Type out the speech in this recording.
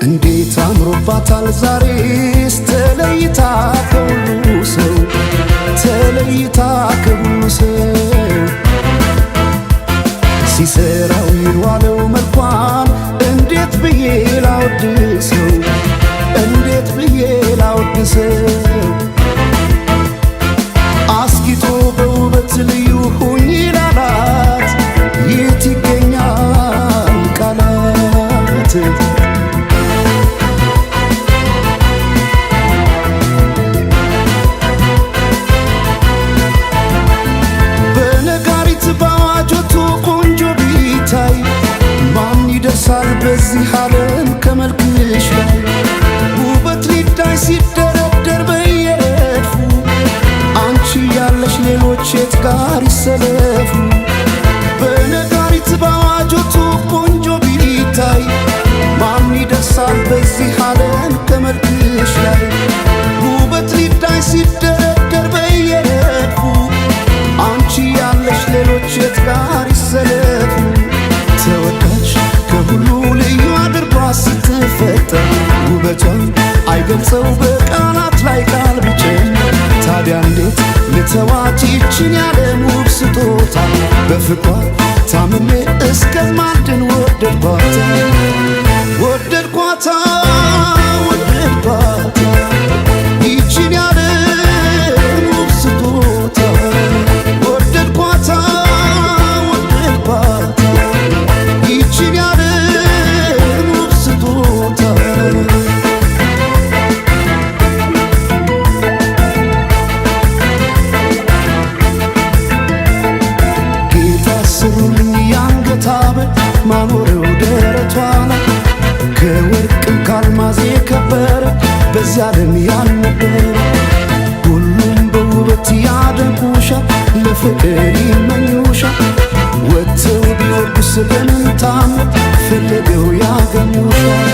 እንዴት አምሮባታል ዛሬስ ተለይታ ከሁሉ ሰው ተለይታ ከሁሉ ሰው ሲሰራው ይዋለው መልኳን እንዴት ብዬ ላወድሰው እንዴት ብዬ ላወድሰው አስጊጦ በውበት ልዩ ሁኝ ላላት የት ይገኛል ቃላት በዚህ ዓለም ከመልክሽ ላይ ውበት ሊታይ ሲደረደር በየረድፉ አንቺ ያለሽ ሌሎች የት ጋር ይሰለፉ በነጋሪት ባዋጆቱ ቆንጆ ቢታይ ማን ይደርሳል በዚህ ዓለም ከመልክሽ ላይ ውበት ሊታይ ሲደረደር በየረድፉ አንቺ ያለሽ ሌሎች የት ጋር ይሰለፉ ተወዳጅ ከሁሉ ልዩ አድርጓ ስትፈጠር ውበቷን አይገልጸው በቃላት ላይ ቃል ብቸኝ ታዲያ እንዴት ልተዋት ይችን ያለም ውብ ስጦታ በፍቅሯ ታምሜ እስከማልድን ወደድኳት ወደድኳት ወደድኳት ይችን ያለም ውብ ስጦታ ወደድኳት ወደድኳት ይችን ያለም ውብ ስጦታ ጌታ ስሩልኝ የአንገት ሐብል ማኖረው ደረቷ ላይ ከወርቅም ከአልማዝ የከበረ በዚህ ዓለም ያልነበረ ሁሉም በውበት ያደንቁሻል ለፍቅር ይመኙሻል ወጥተው ቢወርዱ ስለምን ታምር ፈልገው ያገኙሻል